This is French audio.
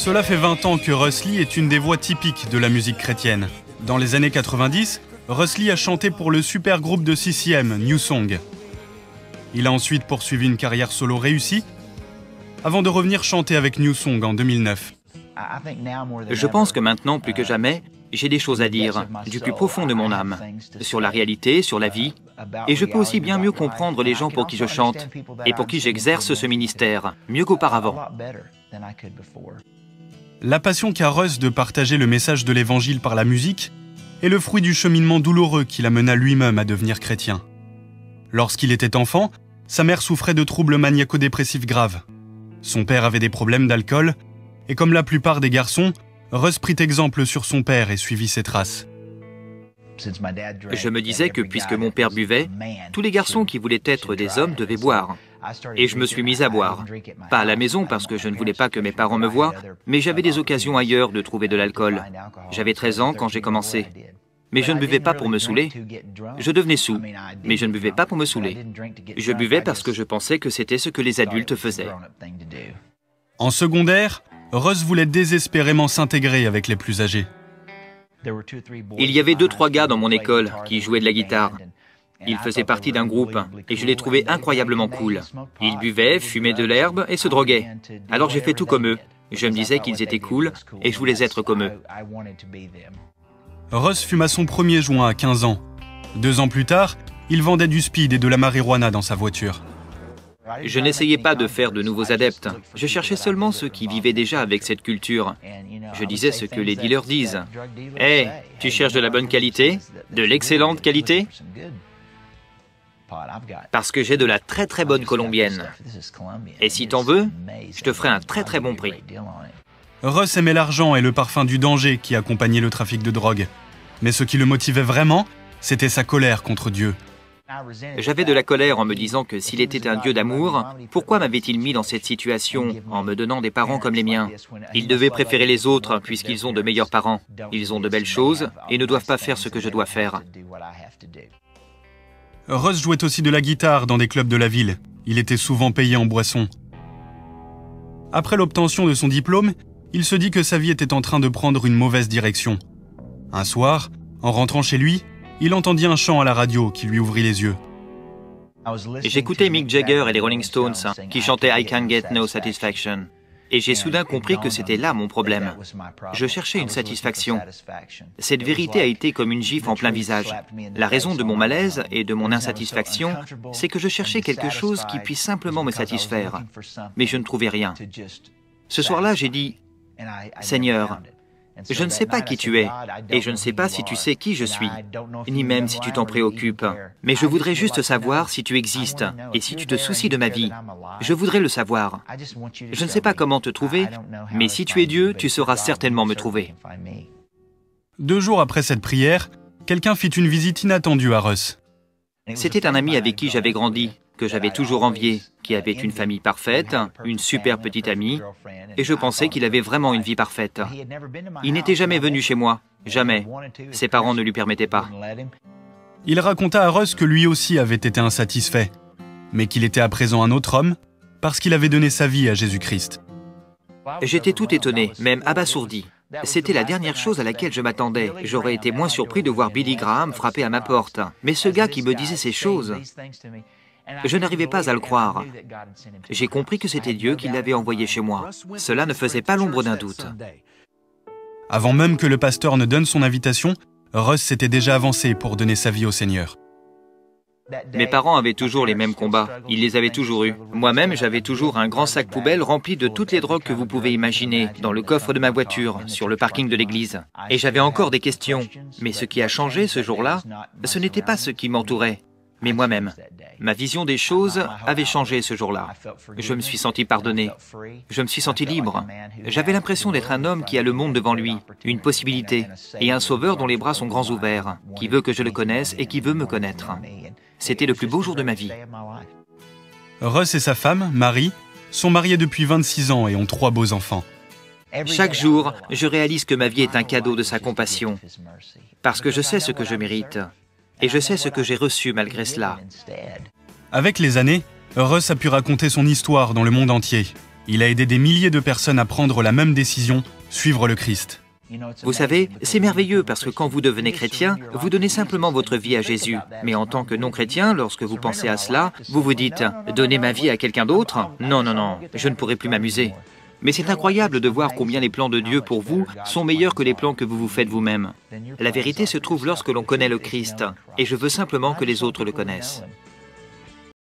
Cela fait 20 ans que Russ Lee est une des voix typiques de la musique chrétienne. Dans les années 90, Russ Lee a chanté pour le super groupe de CCM, New Song. Il a ensuite poursuivi une carrière solo réussie, avant de revenir chanter avec New Song en 2009. Je pense que maintenant, plus que jamais, j'ai des choses à dire, du plus profond de mon âme, sur la réalité, sur la vie, et je peux aussi bien mieux comprendre les gens pour qui je chante et pour qui j'exerce ce ministère, mieux qu'auparavant. La passion qu'a Russ de partager le message de l'Évangile par la musique est le fruit du cheminement douloureux qui l'amena lui-même à devenir chrétien. Lorsqu'il était enfant, sa mère souffrait de troubles maniaco-dépressifs graves. Son père avait des problèmes d'alcool, et comme la plupart des garçons, Russ prit exemple sur son père et suivit ses traces. Je me disais que puisque mon père buvait, tous les garçons qui voulaient être des hommes devaient boire. Et je me suis mis à boire. Pas à la maison parce que je ne voulais pas que mes parents me voient, mais j'avais des occasions ailleurs de trouver de l'alcool. J'avais 13 ans quand j'ai commencé. Mais je ne buvais pas pour me saouler. Je devenais saoul, mais je ne buvais pas pour me saouler. Je buvais parce que je pensais que c'était ce que les adultes faisaient. En secondaire, Russ voulait désespérément s'intégrer avec les plus âgés. Il y avait 2-3 gars dans mon école qui jouaient de la guitare. Ils faisaient partie d'un groupe et je les trouvais incroyablement cool. Ils buvaient, fumaient de l'herbe et se droguaient. Alors j'ai fait tout comme eux. Je me disais qu'ils étaient cool et je voulais être comme eux. Russ fuma son premier joint à 15 ans. 2 ans plus tard, il vendait du speed et de la marijuana dans sa voiture. Je n'essayais pas de faire de nouveaux adeptes. Je cherchais seulement ceux qui vivaient déjà avec cette culture. Je disais ce que les dealers disent. « Hey, tu cherches de la bonne qualité? De l'excellente qualité? Parce que j'ai de la très très bonne colombienne. Et si t'en veux, je te ferai un très très bon prix. » Russ aimait l'argent et le parfum du danger qui accompagnait le trafic de drogue. Mais ce qui le motivait vraiment, c'était sa colère contre Dieu. J'avais de la colère en me disant que s'il était un Dieu d'amour, pourquoi m'avait-il mis dans cette situation en me donnant des parents comme les miens? Il devait préférer les autres puisqu'ils ont de meilleurs parents. Ils ont de belles choses et ne doivent pas faire ce que je dois faire. Russ jouait aussi de la guitare dans des clubs de la ville. Il était souvent payé en boissons. Après l'obtention de son diplôme, il se dit que sa vie était en train de prendre une mauvaise direction. Un soir, en rentrant chez lui, il entendit un chant à la radio qui lui ouvrit les yeux. J'écoutais Mick Jagger et les Rolling Stones qui chantaient I Can't Get No Satisfaction. Et j'ai soudain compris que c'était là mon problème. Je cherchais une satisfaction. Cette vérité a été comme une gifle en plein visage. La raison de mon malaise et de mon insatisfaction, c'est que je cherchais quelque chose qui puisse simplement me satisfaire. Mais je ne trouvais rien. Ce soir-là, j'ai dit, « Seigneur, je ne sais pas qui tu es, et je ne sais pas si tu sais qui je suis, ni même si tu t'en préoccupes. Mais je voudrais juste savoir si tu existes, et si tu te soucies de ma vie. Je voudrais le savoir. Je ne sais pas comment te trouver, mais si tu es Dieu, tu sauras certainement me trouver. » 2 jours après cette prière, quelqu'un fit une visite inattendue à Russ. C'était un ami avec qui j'avais grandi, que j'avais toujours envié, qui avait une famille parfaite, une super petite amie, et je pensais qu'il avait vraiment une vie parfaite. Il n'était jamais venu chez moi, jamais. Ses parents ne lui permettaient pas. Il raconta à Russ que lui aussi avait été insatisfait, mais qu'il était à présent un autre homme, parce qu'il avait donné sa vie à Jésus-Christ. J'étais tout étonné, même abasourdi. C'était la dernière chose à laquelle je m'attendais. J'aurais été moins surpris de voir Billy Graham frapper à ma porte. Mais ce gars qui me disait ces choses, je n'arrivais pas à le croire. J'ai compris que c'était Dieu qui l'avait envoyé chez moi. Cela ne faisait pas l'ombre d'un doute. Avant même que le pasteur ne donne son invitation, Russ s'était déjà avancé pour donner sa vie au Seigneur. Mes parents avaient toujours les mêmes combats. Ils les avaient toujours eus. Moi-même, j'avais toujours un grand sac poubelle rempli de toutes les drogues que vous pouvez imaginer, dans le coffre de ma voiture, sur le parking de l'église. Et j'avais encore des questions. Mais ce qui a changé ce jour-là, ce n'était pas ce qui m'entourait, mais moi-même. Ma vision des choses avait changé ce jour-là. Je me suis senti pardonné. Je me suis senti libre. J'avais l'impression d'être un homme qui a le monde devant lui, une possibilité, et un sauveur dont les bras sont grands ouverts, qui veut que je le connaisse et qui veut me connaître. C'était le plus beau jour de ma vie. Russ et sa femme, Marie, sont mariés depuis 26 ans et ont 3 beaux enfants. Chaque jour, je réalise que ma vie est un cadeau de sa compassion, parce que je sais ce que je mérite. Et je sais ce que j'ai reçu malgré cela. Avec les années, Russ a pu raconter son histoire dans le monde entier. Il a aidé des milliers de personnes à prendre la même décision, suivre le Christ. Vous savez, c'est merveilleux parce que quand vous devenez chrétien, vous donnez simplement votre vie à Jésus. Mais en tant que non-chrétien, lorsque vous pensez à cela, vous vous dites « Donner ma vie à quelqu'un d'autre ? Non, non, non, je ne pourrai plus m'amuser. » Mais c'est incroyable de voir combien les plans de Dieu pour vous sont meilleurs que les plans que vous vous faites vous-même. La vérité se trouve lorsque l'on connaît le Christ, et je veux simplement que les autres le connaissent.